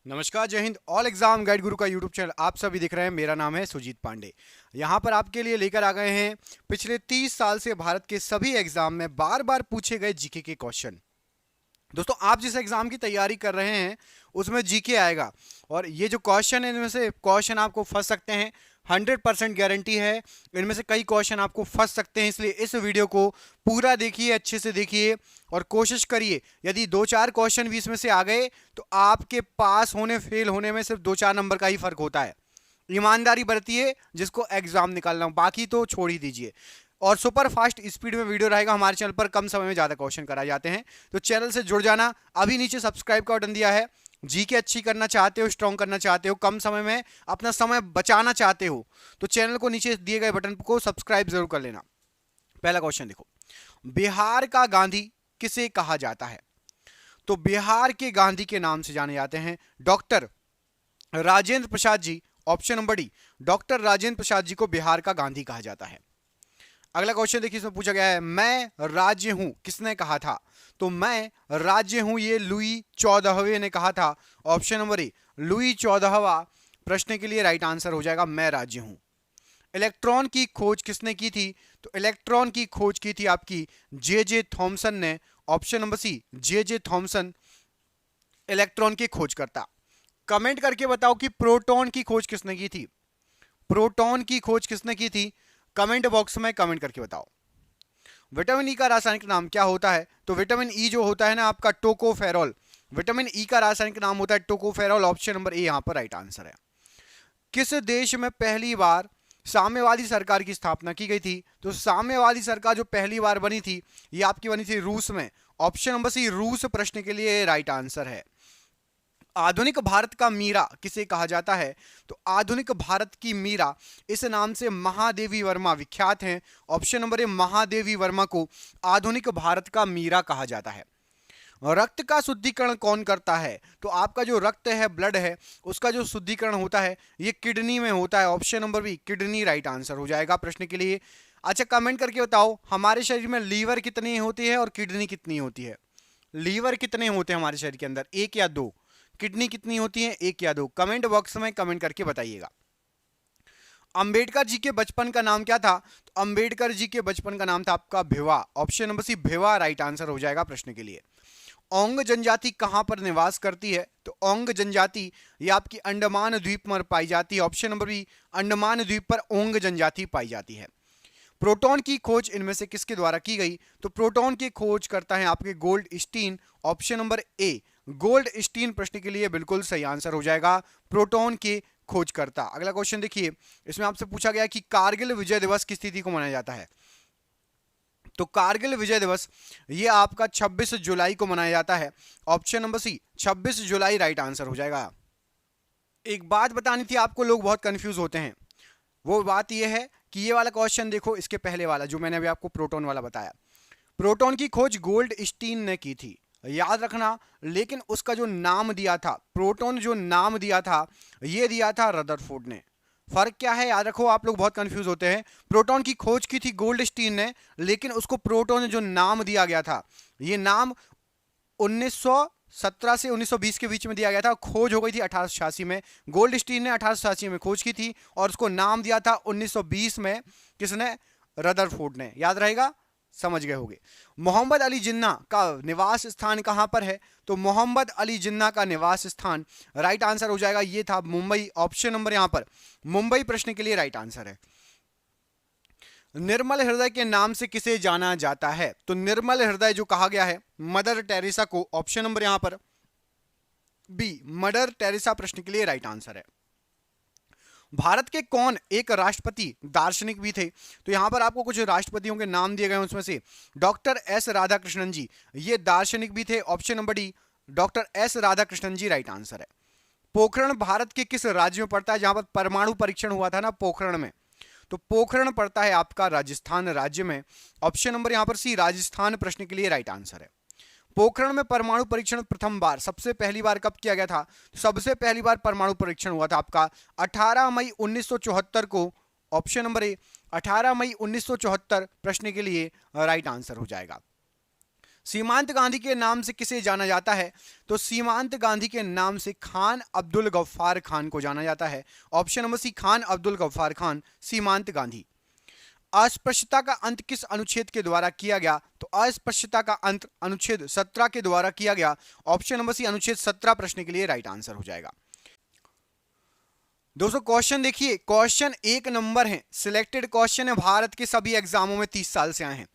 नमस्कार, जय Hind. All exam guide गुरु का यूट्यूब चैनल आप सभी दिख रहे हैं। मेरा नाम है सुजीत पांडे। यहाँ पर आपके लिए लेकर आ गए हैं पिछले 30 साल से भारत के सभी एग्जाम में बार बार पूछे गए जीके के क्वेश्चन। दोस्तों, आप जिस एग्जाम की तैयारी कर रहे हैं उसमें जीके आएगा और ये जो क्वेश्चन है इनमें से क्वेश्चन आपको फंस सकते हैं। 100% गारंटी है इनमें से कई क्वेश्चन आपको फंस सकते हैं, इसलिए इस वीडियो को पूरा देखिए, अच्छे से देखिए और कोशिश करिए। यदि 2-4 क्वेश्चन भी इसमें से आ गए तो आपके पास होने फेल होने में सिर्फ 2-4 नंबर का ही फर्क होता है। ईमानदारी बरतिए जिसको एग्जाम निकालना हो, बाकी तो छोड़ ही दीजिए। और सुपर फास्ट स्पीड में वीडियो रहेगा हमारे चैनल पर, कम समय में ज्यादा क्वेश्चन कराए जाते हैं, तो चैनल से जुड़ जाना। अभी नीचे सब्सक्राइब का बटन दिया है। जीके अच्छी करना चाहते हो, स्ट्रॉन्ग करना चाहते हो, कम समय में अपना समय बचाना चाहते हो तो चैनल को नीचे दिए गए बटन को सब्सक्राइब जरूर कर लेना। पहला क्वेश्चन देखो, बिहार का गांधी किसे कहा जाता है? तो बिहार के गांधी के नाम से जाने जाते हैं doctor Rajendra Prasad ji. Option number D, doctor Rajendra Prasad ji को बिहार का गांधी कहा जाता है। अगला क्वेश्चन देखिए, इसमें पूछा गया है मैं राज्य हूं किसने कहा था? तो मैं राज्य हूं ये लुई 14वें ने कहा था। ऑप्शन नंबर ए, लुई 14वां प्रश्न के लिए राइट आंसर हो जाएगा मैं राज्य हूं। इलेक्ट्रॉन की खोज किसने की थी? तो इलेक्ट्रॉन की खोज की थी आपकी जे जे थॉमसन ने। ऑप्शन नंबर सी, जे जे थॉमसन इलेक्ट्रॉन की खोज करता। कमेंट करके बताओ कि प्रोटॉन की खोज किसने की थी? प्रोटॉन की खोज किसने की थी? कमेंट बॉक्स में कमेंट करके बताओ। विटामिन ई का रासायनिक नाम क्या होता है? तो विटामिन ई जो होता है ना आपका टोकोफेरॉल, विटामिन ई का रासायनिक नाम होता है टोकोफेरॉल। ऑप्शन नंबर ए यहां पर राइट आंसर है। किस देश में पहली बार साम्यवादी सरकार की स्थापना की गई थी? तो साम्यवादी सरकार जो पहली बार बनी थी ये आपकी बनी थी रूस में। ऑप्शन नंबर सी, रूस प्रश्न के लिए राइट आंसर है। आधुनिक भारत का मीरा किसे कहा जाता है? तो आधुनिक भारत की मीरा इस नाम से महादेवी वर्मा विख्यात हैं। ऑप्शन नंबर ए, महादेवी वर्मा को आधुनिक भारत का मीरा कहा जाता है। रक्त का शुद्धिकरण कौन करता है? तो आपका जो रक्त है, ब्लड है, उसका जो शुद्धिकरण होता है ये किडनी में होता है। Option number B, kidney right answer हो जाएगा प्रश्न के लिए। अच्छा, कमेंट करके बताओ हमारे शरीर में लीवर कितनी होती है और किडनी कितनी होती है? लीवर कितने होते हैं हमारे शरीर के अंदर, एक या दो? किडनी कितनी होती है, एक या दो? कमेंट बॉक्स में कमेंट करके बताइएगा। अंबेडकर जी के बचपन का नाम क्या था? तो अंबेडकर जी के बचपन का नाम था आपका भिवा। ऑप्शन नंबर सी, भिवा राइट आंसर हो जाएगा प्रश्न के लिए। ओंग जनजाति कहां पर निवास करती है? तो ओंग जनजाति ये आपकी अंडमान द्वीप पर पाई जाती है। ऑप्शन नंबर बी, अंडमान द्वीप पर ओंग जनजाति पाई जाती है। प्रोटॉन की खोज इनमें से किसके द्वारा की गई? तो प्रोटॉन की खोज करता है आपके Goldstein. Option number A, Goldstein प्रश्न के लिए बिल्कुल सही आंसर हो जाएगा, प्रोटॉन की खोज करता। अगला क्वेश्चन देखिए, इसमें आपसे पूछा गया कि कारगिल विजय दिवस किस तिथि को मनाया जाता है? तो कारगिल विजय दिवस ये आपका 26 जुलाई को मनाया जाता है। ऑप्शन नंबर सी, 26 जुलाई राइट आंसर हो जाएगा। एक बात बतानी थी आपको, लोग बहुत कंफ्यूज होते हैं। वो बात ये है कि ये वाला क्वेश्चन देखो, इसके पहले वाला जो मैंने अभी आपको प्रोटॉन वाला बताया, प्रोटॉन की खोज गोल्ड स्टीन ने की थी, याद रखना। लेकिन उसका जो नाम दिया था, प्रोटॉन जो नाम दिया था ये दिया था रदरफोर्ड ने। फर्क क्या है याद रखो, आप लोग बहुत कंफ्यूज होते हैं। प्रोटॉन की खोज की थी गोल्ड स्टीन ने, लेकिन उसको प्रोटॉन जो नाम दिया गया था ये नाम 1917 से 1920 के बीच में दिया गया था। खोज हो गई थी 1886 में। गोल्ड स्टीन ने 1886 में खोज की थी और उसको नाम दिया था 1920 में। किसने? रदरफोर्ड ने। याद रहेगा, समझ गए होंगे। मोहम्मद अली जिन्ना का निवास स्थान कहां पर है? तो मोहम्मद अली जिन्ना का निवास स्थान राइट आंसर हो जाएगा ये था मुंबई। ऑप्शन नंबर यहां पर मुंबई प्रश्न के लिए राइट आंसर है। निर्मल हृदय के नाम से किसे जाना जाता है? तो निर्मल हृदय जो कहा गया है मदर टेरेसा को। ऑप्शन नंबर यहां पर बी, मदर टेरेसा प्रश्न के लिए राइट आंसर है। भारत के कौन एक राष्ट्रपति दार्शनिक भी थे? तो यहां पर आपको कुछ राष्ट्रपतियों के नाम दिए गए हैं, उसमें से डॉक्टर एस राधाकृष्णन जी ये दार्शनिक भी थे। Option number D, doctor S Radhakrishnan ji right answer है। पोखरण भारत के किस राज्य में पड़ता है जहां पर परमाणु परीक्षण हुआ था ना पोखरण में? तो पोखरण पड़ता है आपका राजस्थान राज्य में। ऑप्शन नंबर यहां पर सी, राजस्थान प्रश्न के लिए राइट आंसर है। पोखरण में परमाणु परीक्षण प्रथम बार, सबसे पहली बार कब किया गया था? सबसे पहली बार परमाणु परीक्षण हुआ था आपका 18 मई 1974 को। ऑप्शन नंबर ए, 18 मई 1974 प्रश्न के लिए राइट आंसर हो जाएगा। सीमांत गांधी के नाम से किसे जाना जाता है? तो सीमांत गांधी के नाम से खान अब्दुल गफ्फार खान को जाना जाता है। Option number C, Khan Abdul Ghaffar Khan, Seemant Gandhi. अस्पृश्यता का अंत किस अनुच्छेद के द्वारा किया गया? तो अस्पृश्यता का अंत अनुच्छेद 17 के द्वारा किया गया। ऑप्शन नंबर सी, अनुच्छेद 17 प्रश्न के लिए राइट आंसर हो जाएगा। दोस्तों क्वेश्चन देखिए, क्वेश्चन एक नंबर है, सिलेक्टेड क्वेश्चन है, भारत के सभी एग्जामों में 30 साल से आए हैं।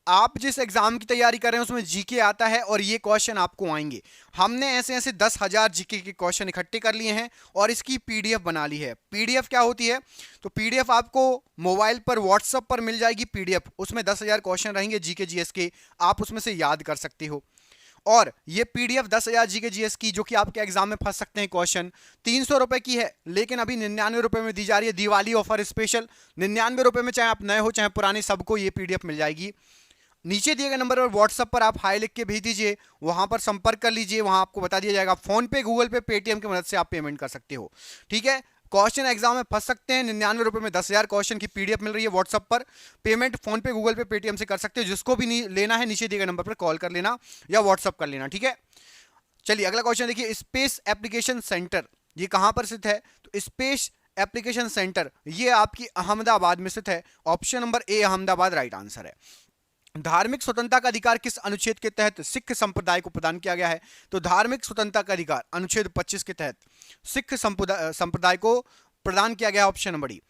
आप जिस एग्जाम की तैयारी कर रहे हैं उसमें जीके आता है और ये क्वेश्चन आपको आएंगे। हमने ऐसे ऐसे 10,000 जीके के क्वेश्चन इकट्ठे कर लिए हैं और इसकी पीडीएफ बना ली है। पीडीएफ क्या होती है? तो पीडीएफ आपको मोबाइल पर व्हाट्सएप पर मिल जाएगी पीडीएफ, उसमें 10,000 क्वेश्चन रहेंगे जीके जीएस के, आप उसमें से याद कर सकते हो। और ये पीडीएफ 10,000 जीके जीएस की जो कि आपके एग्जाम में फंस सकते हैं क्वेश्चन, 300 रुपए की है, लेकिन अभी 99 रुपए में दी जा रही है, दिवाली ऑफर स्पेशल। 99 रुपए में चाहे आप नए हो चाहे पुराने, सबको ये पीडीएफ मिल जाएगी। नीचे दिए गए नंबर पर व्हाट्सएप पर आप हाई लिख के भेज दीजिए, वहां पर संपर्क कर लीजिए, वहां आपको बता दिया जाएगा। फोन पे, गूगल पे, पेटीएम की मदद से आप पेमेंट कर सकते हो। ठीक है, क्वेश्चन एग्जाम में फंस सकते हैं, 99 रुपए में 10,000 क्वेश्चन की पीडीएफ मिल रही है व्हाट्सएप पर। पेमेंट फोन पे, गूगल पे, पेटीएम से कर सकते हो। जिसको भी लेना है नीचे दिए गए नंबर पर कॉल कर लेना या व्हाट्सएप कर लेना। ठीक है, चलिए अगला क्वेश्चन देखिए, स्पेस एप्लीकेशन सेंटर ये कहां पर स्थित है? तो स्पेस एप्लीकेशन सेंटर ये आपकी अहमदाबाद में स्थित है। ऑप्शन नंबर ए, अहमदाबाद राइट आंसर है। धार्मिक स्वतंत्रता का अधिकार किस अनुच्छेद के तहत सिख संप्रदाय को प्रदान किया गया है? तो धार्मिक स्वतंत्रता का अधिकार अनुच्छेद 25 के तहत सिख संप्रदाय को प्रदान किया गया। Option number D.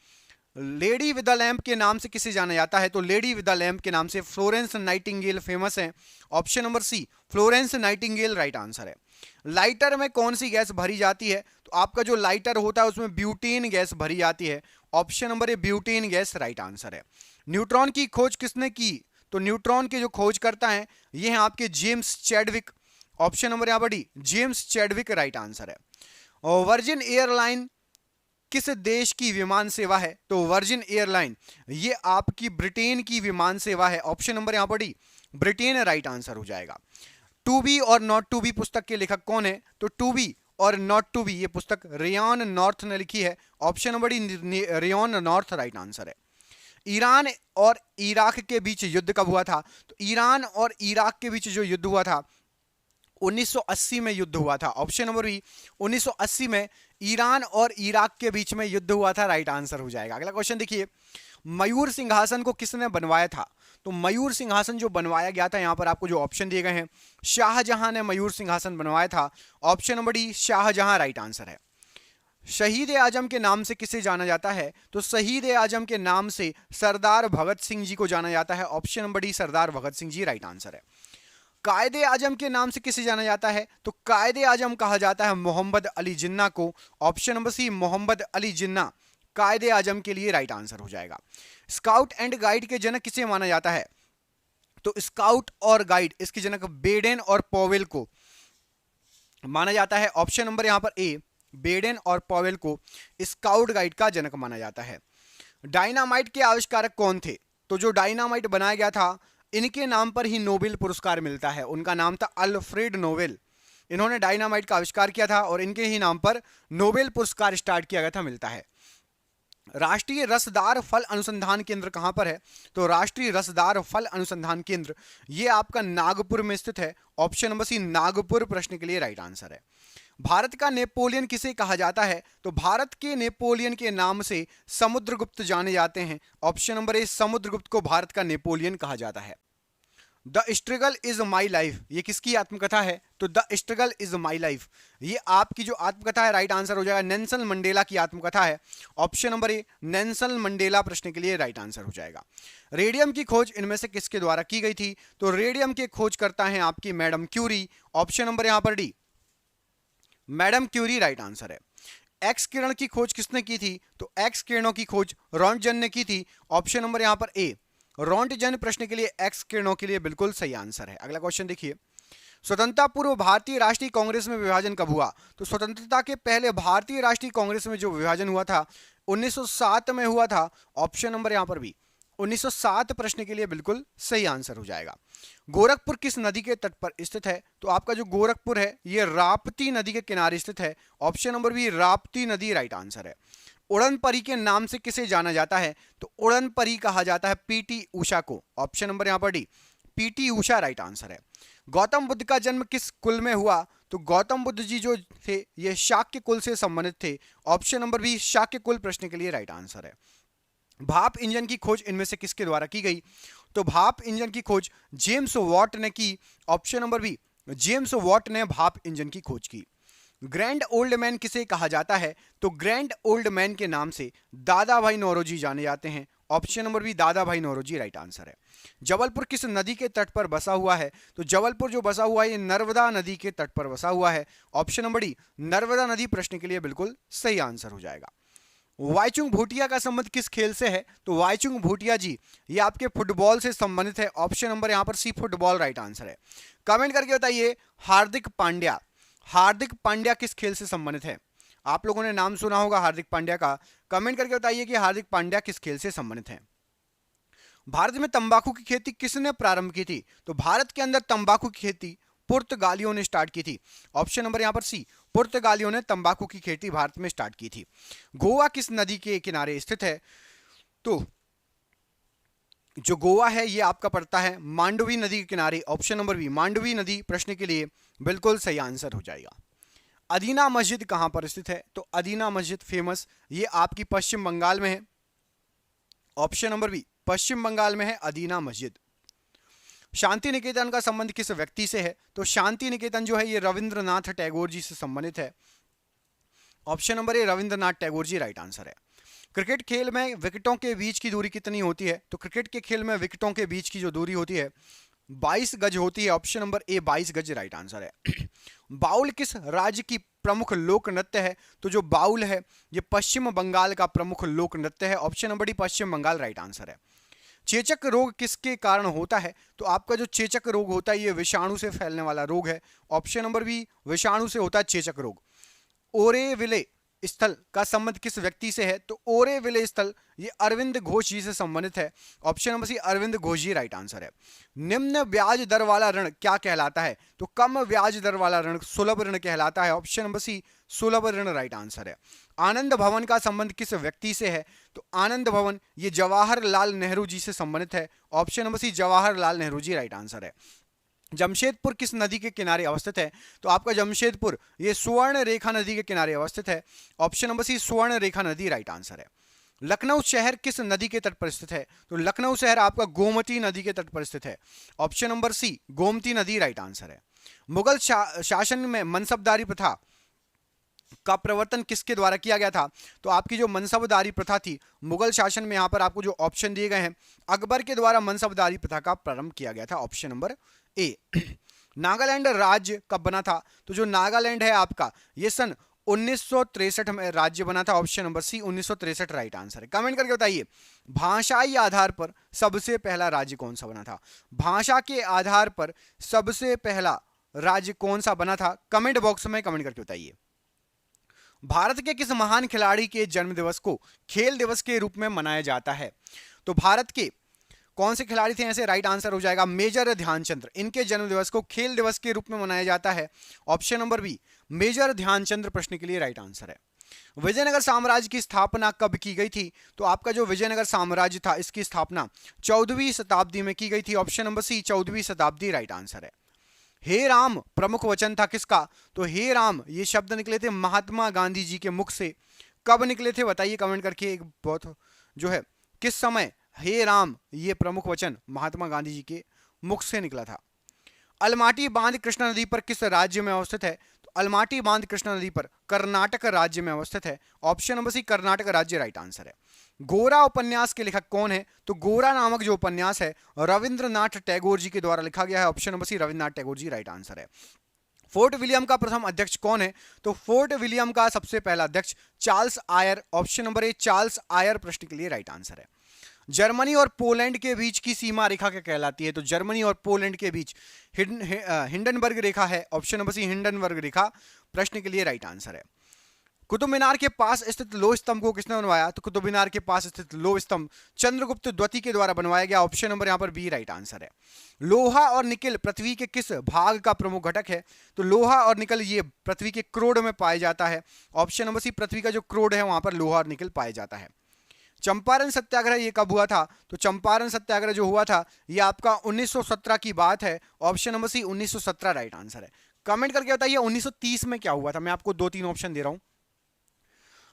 Lady with the lamp के नाम से किसे जाना जाता है? तो लेडी विद द लैम्प के नाम से फ्लोरेंस नाइटिंगेल फेमस है। Option number C, Florence Nightingale right answer है। लाइटर में कौन सी गैस भरी जाती है? तो आपका जो लाइटर होता है उसमें ब्यूटेन गैस भरी जाती है। ऑप्शन नंबर ए, ब्यूटेन गैस राइट आंसर है। न्यूट्रॉन की खोज किसने की? तो न्यूट्रॉन के जो खोज करता है ये हैं आपके जेम्स चैडविक। ऑप्शन नंबर यहां पर D, James Chadwick right answer है। और वर्जिन एयरलाइन किस देश की विमान सेवा है? तो वर्जिन एयरलाइन ये आपकी ब्रिटेन की विमान सेवा है। ऑप्शन नंबर यहां पर डी, ब्रिटेन राइट आंसर हो जाएगा। टू बी और नॉट टू बी पुस्तक के लेखक कौन है? तो टू बी और नॉट टू बी ये पुस्तक रेयान नॉर्थ ने लिखी है। Option number D, Ryan North right answer है। ईरान और इराक के बीच युद्ध कब हुआ था? तो ईरान और इराक के बीच जो युद्ध हुआ था 1980 में युद्ध हुआ था। ऑप्शन नंबर बी, 1980 में ईरान और इराक के बीच में युद्ध हुआ था, राइट आंसर हो जाएगा। अगला क्वेश्चन देखिए, मयूर सिंहासन को किसने बनवाया था? तो मयूर सिंहासन जो बनवाया गया था, यहां पर आपको जो ऑप्शन दिए गए हैं, शाहजहां ने मयूर सिंहासन बनवाया था। Option number D, Shahjahan right answer है। शहीद ए आजम के नाम से किसे जाना जाता है? तो शहीद ए आजम के नाम से सरदार भगत सिंह जी को जाना जाता है। ऑप्शन नंबर डी, सरदार भगत सिंह जी राइट आंसर है। कायदे आजम के नाम से किसे जाना जाता है? तो कायदे आजम कहा जाता है मोहम्मद अली जिन्ना को। Option number C, Mohammad Ali Jinnah Quaid Azam के लिए राइट आंसर हो जाएगा। स्काउट एंड गाइड के जनक किसे माना जाता है? तो स्काउट और गाइड इसके जनक बेडेन और पॉवेल को माना जाता है। ऑप्शन नंबर यहां पर ए, बेडेन और पॉवेल को स्काउट गाइड का जनक माना जाता है। डायनामाइट के आविष्कारक कौन थे? तो जो डायनामाइट बनाया गया था इनके नाम पर ही नोबेल पुरस्कार मिलता है। उनका नाम था अल्फ्रेड नोबेल। इन्होंने डायनामाइट का आविष्कार किया था और इनके ही नाम पर नोबेल पुरस्कार स्टार्ट किया गया था, मिलता है। राष्ट्रीय रसदार फल अनुसंधान केंद्र कहां पर है? तो राष्ट्रीय रसदार फल अनुसंधान केंद्र ये आपका नागपुर में स्थित है। ऑप्शन नंबर सी, नागपुर प्रश्न के लिए राइट आंसर है। भारत का नेपोलियन किसे कहा जाता है? तो भारत के नेपोलियन के नाम से समुद्रगुप्त जाने जाते हैं। ऑप्शन नंबर ए, समुद्रगुप्त को भारत का नेपोलियन कहा जाता है। The struggle is my life ये किसकी आत्मकथा है? तो the struggle is my life ये आपकी जो आत्मकथा है, राइट आंसर हो जाएगा, नेल्सन मंडेला की आत्मकथा है। ऑप्शन नंबर ए, नेल्सन मंडेला प्रश्न के लिए राइट आंसर हो जाएगा। रेडियम की खोज इनमें से किसके द्वारा की गई थी? तो रेडियम के खोज करता है आपकी मैडम क्यूरी। ऑप्शन नंबर यहां पर D, madam Curie right answer है। एक्स किरण की खोज किसने की थी? तो एक्स किरणों की खोज रॉन्टजन ने की थी। ऑप्शन नंबर यहां पर ए, रॉन्टजन प्रश्न के लिए एक्स किरणों के लिए बिल्कुल सही आंसर है। अगला क्वेश्चन देखिए, स्वतंत्रता पूर्व भारतीय राष्ट्रीय कांग्रेस में विभाजन कब हुआ? तो स्वतंत्रता के पहले भारतीय राष्ट्रीय कांग्रेस में जो विभाजन हुआ था 1907 में हुआ था। ऑप्शन नंबर यहां पर भी 1907 प्रश्न के लिए बिल्कुल सही आंसर हो जाएगा। गोरखपुर किस नदी के तट पर स्थित है? तो आपका जो गोरखपुर है ये राप्ती नदी के किनारे स्थित है। ऑप्शन नंबर बी, राप्ती नदी राइट आंसर है। उड़न परी के नाम से किसे जाना जाता है? तो उड़न परी कहा जाता है पीटी उषा को। ऑप्शन नंबर यहां पर D, PT Usha right answer है। गौतम बुद्ध का जन्म किस कुल में हुआ? तो गौतम बुद्ध जी जो थे ये शाक्य कुल से संबंधित थे। ऑप्शन नंबर बी शाक्य कुल प्रश्न के लिए राइट आंसर है। भाप इंजन की खोज इनमें से किसके द्वारा की गई? तो भाप इंजन की खोज जेम्स वॉट ने की। Option number B James Watt ने भाप इंजन की खोज की। ग्रैंड ओल्ड मैन किसे कहा जाता है? तो ग्रैंड ओल्ड मैन के नाम से दादा भाई नौरोजी जाने जाते हैं। ऑप्शन नंबर बी दादा भाई नौरोजी राइट आंसर है। जबलपुर किस नदी के तट पर बसा हुआ है? तो जबलपुर जो बसा हुआ है ये नर्मदा नदी के तट पर बसा हुआ है। ऑप्शन नंबर डी नर्मदा नदी प्रश्न के लिए बिल्कुल सही आंसर हो जाएगा। वाईचुंग भूटिया का संबंध किस खेल से है? तो वाईचुंग भूटिया जी ये आपके फुटबॉल से संबंधित है। ऑप्शन नंबर यहां पर सी फुटबॉल राइट आंसर है। कमेंट करके बताइए हार्दिक पांड्या, हार्दिक पांड्या किस खेल से संबंधित है? आप लोगों ने नाम सुना होगा हार्दिक पांड्या का। कमेंट करके बताइए कि हार्दिक पांड्या किस खेल से संबंधित है। भारत में तंबाकू की खेती किसने प्रारंभ की थी? तो भारत के अंदर तंबाकू की खेती पुर्तगालियों ने स्टार्ट की थी। ऑप्शन नंबर यहां पर सी पुर्तगालियों ने तंबाकू की खेती भारत में स्टार्ट की थी। गोवा किस नदी के किनारे स्थित है? तो जो गोवा है ये आपका पड़ता है मांडवी नदी के किनारे। ऑप्शन नंबर बी मांडवी नदी प्रश्न के लिए बिल्कुल सही आंसर हो जाएगा। अदीना मस्जिद कहां पर स्थित है? तो अदीना मस्जिद फेमस ये आपकी पश्चिम बंगाल में है। ऑप्शन नंबर बी पश्चिम बंगाल में है अदीना मस्जिद। शांति निकेतन का संबंध किस व्यक्ति से है? तो शांति निकेतन जो है ये रविंद्रनाथ टैगोर जी से संबंधित है। Option number A Rabindranath Tagore ji right answer है। क्रिकेट खेल में विकेटों के बीच की दूरी कितनी होती है? तो क्रिकेट के खेल में विकेटों के बीच की जो दूरी होती है 22 गज होती है। ऑप्शन नंबर ए 22 गज राइट आंसर है। बाउल किस राज्य की प्रमुख लोक नृत्य है? तो जो बाउल है ये पश्चिम बंगाल का प्रमुख लोक नृत्य है। ऑप्शन नंबर डी पश्चिम बंगाल राइट आंसर है। चेचक रोग किसके कारण होता है? तो आपका जो चेचक रोग होता है ये विषाणु से फैलने वाला रोग है। ऑप्शन नंबर बी विषाणु से होता है चेचक रोग। ओरेविले स्थल का संबंध किस व्यक्ति से है? तो ओरेविले स्थल ये अरविंद घोष जी से संबंधित है। Option number C Aurobindo Ghosh ji right answer है। निम्न ब्याज दर वाला ऋण क्या कहलाता है? तो कम ब्याज दर वाला ऋण सुलभ ऋण कहलाता है। ऑप्शन नंबर सी सुलभ ऋण राइट आंसर है। आनंद भवन का संबंध किस व्यक्ति से है? तो आनंद भवन ये जवाहरलाल नेहरू जी से संबंधित है। Option number C Jawaharlal Nehru ji right answer है। जमशेदपुर किस नदी के किनारे अवस्थित है? तो आपका जमशेदपुर ये सुवर्ण रेखा नदी के किनारे अवस्थित है। ऑप्शन नंबर सी सुवर्ण रेखा नदी राइट आंसर है। लखनऊ शहर किस नदी के तट पर स्थित है? तो लखनऊ शहर आपका गोमती नदी के तट पर स्थित है। ऑप्शन नंबर सी गोमती नदी राइट आंसर है। मुगल शासन में मनसबदारी प्रथा का प्रवर्तन किसके द्वारा किया गया था? तो आपकी जो मनसबदारी प्रथा थी मुगल शासन में, यहां पर आपको जो ऑप्शन दिए गए हैं, अकबर के द्वारा मनसबदारी प्रथा का प्रारंभ किया गया था। ऑप्शन नंबर ए। नागालैंड राज्य कब बना था? तो जो नागालैंड है आपका ये सन 1963 में राज्य बना था। Option number C 1963 right answer है। कमेंट करके बताइए भाषाई आधार पर सबसे पहला राज्य कौन सा बना था? भाषा के आधार पर सबसे पहला राज्य कौन सा बना था? कमेंट बॉक्स में कमेंट करके बताइए। भारत के किस महान खिलाड़ी के जन्म दिवस को खेल दिवस के रूप में मनाया जाता है? तो भारत के कौन से खिलाड़ी थे? ऐसे राइट आंसर हो जाएगा मेजर ध्यानचंद्र। इनके जन्म दिवस को खेल दिवस के रूप में मनाया जाता है। Option number B major Dhyanchand प्रश्न के लिए राइट आंसर है। विजयनगर साम्राज्य की स्थापना कब की गई थी? तो आपका जो विजयनगर साम्राज्य था इसकी स्थापना 14वीं शताब्दी में की गई थी। ऑप्शन नंबर सी 14वीं शताब्दी राइट आंसर है। हे राम प्रमुख वचन था किसका? तो हे राम ये शब्द निकले थे महात्मा गांधी जी के मुख से। कब निकले थे बताइए कमेंट करके। एक बहुत जो है किस समय हे राम ये प्रमुख वचन महात्मा गांधी जी के मुख से निकला था। अलमाटी बांध कृष्णा नदी पर किस राज्य में अवस्थित है? तो अलमाटी बांध कृष्णा नदी पर कर्नाटक राज्य में अवस्थित है। ऑप्शन नंबर सी कर्नाटक राज्य राइट आंसर है। गोरा उपन्यास के लेखक कौन है? तो गोरा नामक जो उपन्यास है रविंद्रनाथ टैगोर जी के द्वारा लिखा गया है। Option number C Rabindranath Tagore ji right answer है। फोर्ट विलियम का प्रथम अध्यक्ष कौन है? तो फोर्ट विलियम का सबसे पहला अध्यक्ष Charles Eyre. Option number A Charles Eyre प्रश्न के लिए राइट आंसर है। जर्मनी और पोलैंड के बीच की सीमा रेखा क्या कहलाती है? तो जर्मनी और पोलैंड के बीच हिंडनबर्ग रेखा है। ऑप्शन नंबर सी हिंडनबर्ग रेखा प्रश्न के लिए राइट आंसर है। कुतुब मीनार के पास स्थित लोह स्तंभ को किसने बनवाया? तो कुतुब मीनार के पास स्थित लोह स्तंभ चंद्रगुप्त द्वितीय के द्वारा बनवाया गया। ऑप्शन नंबर यहां पर बी राइट आंसर है। लोहा और निकल पृथ्वी के किस भाग का प्रमुख घटक है? तो लोहा और निकल ये पृथ्वी के क्रोड में पाया जाता है। ऑप्शन नंबर सी पृथ्वी का जो क्रोड है वहां पर लोहा और निकल पाया जाता है। चंपारण सत्याग्रह ये कब हुआ था? तो चंपारण सत्याग्रह जो हुआ था ये आपका 1917 की बात है। Option number C 1917 right answer है। कमेंट करके बताइए 1930 में क्या हुआ था। मैं आपको 2-3 ऑप्शन दे रहा हूं।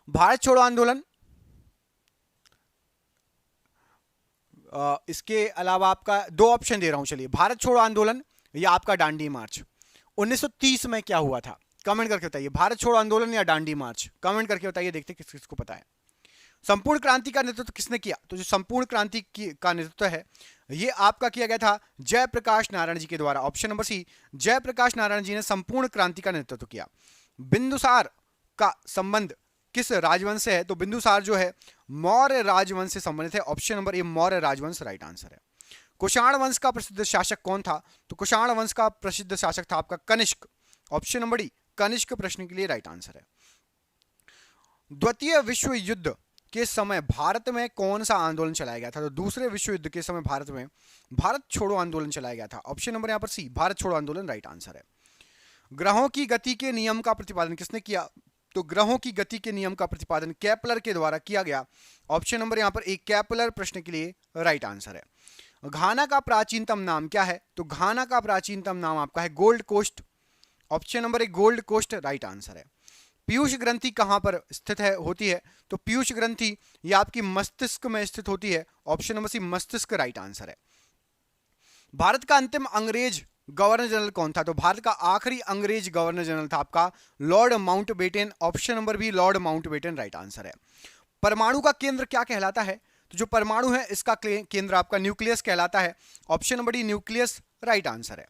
भारत छोड़ो आंदोलन, इसके अलावा आपका 2 ऑप्शन दे रहा हूं। चलिए, भारत छोड़ो आंदोलन या आपका डांडी मार्च। 1930 में क्या हुआ था? कमेंट करके बताइए। भारत छोड़ो आंदोलन या डांडी मार्च, कमेंट करके बताइए, देखते किस किसको पता है। संपूर्ण क्रांति का नेतृत्व किसने किया? तो जो संपूर्ण क्रांति का नेतृत्व है ये आपका किया गया था जयप्रकाश नारायण जी के द्वारा। Option number C, Jayaprakash Narayan ji ने संपूर्ण क्रांति का नेतृत्व किया। बिंदुसार का संबंध किस राजवंश से है? तो बिंदुसार जो है मौर्य राजवंश से संबंधित है। ऑप्शन नंबर ए मौर्य राजवंश राइट आंसर है। कुषाण वंश का प्रसिद्ध शासक कौन था? तो कुषाण वंश का प्रसिद्ध शासक था आपका Kanishka. Option number D Kanishka प्रश्न के लिए राइट आंसर है। द्वितीय विश्व युद्ध के समय भारत में कौन सा आंदोलन चलाया गया था? तो दूसरे विश्व युद्ध के समय भारत में भारत छोड़ो आंदोलन चलाया गया था। ऑप्शन नंबर यहां पर सी, भारत छोड़ो आंदोलन राइट आंसर है। ग्रहों की गति के नियम का प्रतिपादन किसने किया? तो ग्रहों की गति के नियम का प्रतिपादन केपलर के द्वारा किया गया। ऑप्शन नंबर यहां पर एक केपलर प्रश्न के लिए राइट आंसर है। घाना का प्राचीनतम नाम क्या है? तो घाना का प्राचीनतम नाम आपका है गोल्ड कोस्ट। ऑप्शन नंबर एक गोल्ड कोस्ट राइट आंसर है। पीयूष ग्रंथि कहां पर स्थित है होती है? तो पीयूष ग्रंथि ये आपकी मस्तिष्क में स्थित होती है। ऑप्शन नंबर सी मस्तिष्क राइट आंसर है। भारत का अंतिम अंग्रेज गवर्नर जनरल कौन था? तो भारत का आखिरी अंग्रेज गवर्नर जनरल था आपका lord Mountbatten. Option number B lord Mountbatten right answer है। परमाणु का केंद्र क्या कहलाता है? तो जो परमाणु है इसका केंद्र आपका न्यूक्लियस कहलाता है। Option number D nucleus right answer है।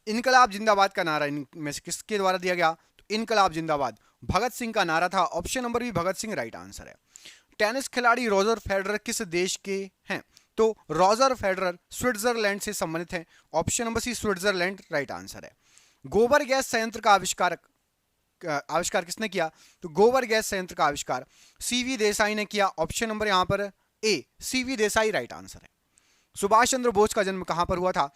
इनकलाब जिंदाबाद का नारा इनमें से किसके द्वारा दिया गया? तो इनकलाब जिंदाबाद भगत सिंह का नारा था। Option number B Bhagat Singh right answer है। टेनिस खिलाड़ी रॉजर फेडरर किस देश के हैं? तो रॉजर फेडरर स्विट्जरलैंड से संबंधित हैं। Option number C Switzerland right answer है। गोबर गैस संयंत्र का आविष्कार किसने किया? तो गोबर गैस संयंत्र का आविष्कार सीवी देसाई ने किया। ऑप्शन नंबर यहां पर ए सीवी देसाई राइट आंसर है। सुभाष चंद्र बोस का जन्म कहां पर हुआ था?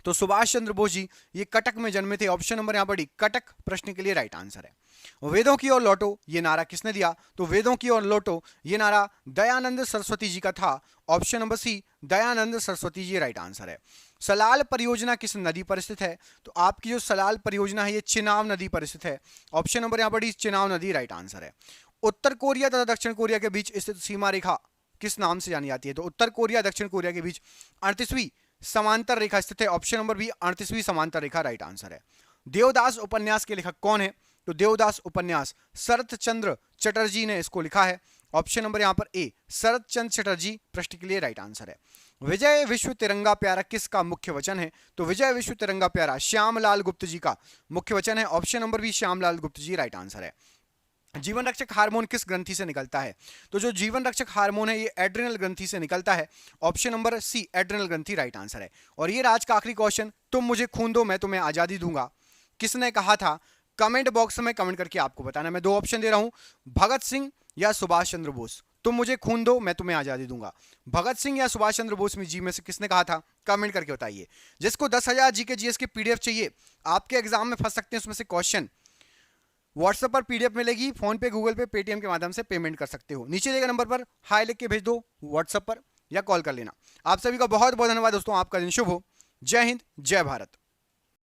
तो सुभाष चंद्र बोस जी ये कटक में जन्मे थे। ऑप्शन नंबर यहां पर डी कटक प्रश्न के लिए राइट आंसर है। वेदों की ओर लौटो ये नारा किसने दिया? तो वेदों की ओर लौटो ये नारा दयानंद सरस्वती जी का था। Option number C Dayanand Saraswati ji right answer है। सलाल परियोजना किस नदी पर स्थित है? तो आपकी जो सलाल परियोजना है ये चिनाब नदी पर स्थित है। ऑप्शन नंबर यहां पर डी चिनाब नदी राइट आंसर है। उत्तर कोरिया तथा दक्षिण कोरिया के बीच स्थित सीमा रेखा किस नाम से जानी जाती है? तो उत्तर कोरिया दक्षिण कोरिया के बीच 38वीं समांतर रेखा स्थित है। ऑप्शन नंबर बी 38वीं समांतर रेखा राइट आंसर है। देवदास उपन्यास के लेखक कौन है? तो देवदास उपन्यास शरत चंद्र चटर्जी ने इसको लिखा है। ऑप्शन नंबर यहां पर ए शरत चंद्र चटर्जी प्रश्न के लिए राइट आंसर है। विजय विश्व तिरंगा प्यारा किसका मुख्य वचन है? तो विजय विश्व तिरंगा प्यारा श्यामलाल गुप्त जी का मुख्य वचन है। ऑप्शन नंबर बी श्यामलाल गुप्त जी राइट आंसर है। जीवन रक्षक हार्मोन किस ग्रंथि से निकलता है? तो जो जीवन रक्षक हार्मोन है ये एड्रिनल ग्रंथि से निकलता है। ऑप्शन नंबर सी एड्रिनल ग्रंथि राइट आंसर है। और ये आज का आखिरी क्वेश्चन, तुम मुझे खून दो मैं तुम्हें आजादी दूंगा, किसने कहा था? कमेंट बॉक्स में कमेंट करके आपको बताना। मैं 2 ऑप्शन दे रहा हूं, भगत सिंह या सुभाष चंद्र बोस। तुम मुझे खून दो मैं तुम्हें आजादी दूंगा, भगत सिंह या सुभाष चंद्र बोस में जी में से किसने कहा था? कमेंट करके बताइए। जिसको 10,000 जीके जीएस की पीडीएफ चाहिए, आपके एग्जाम में फंस सकते हैं उसमें से क्वेश्चन, व्हाट्सएप पर पीडीएफ मिलेगी, फोन पे, गूगल पे, पेटीएम के माध्यम से पेमेंट कर सकते हो। नीचे दिए गए नंबर पर हाई लिख के भेज दो व्हाट्सएप पर या कॉल कर लेना। आप सभी का बहुत बहुत धन्यवाद दोस्तों, आपका दिन शुभ हो। जय हिंद, जय भारत।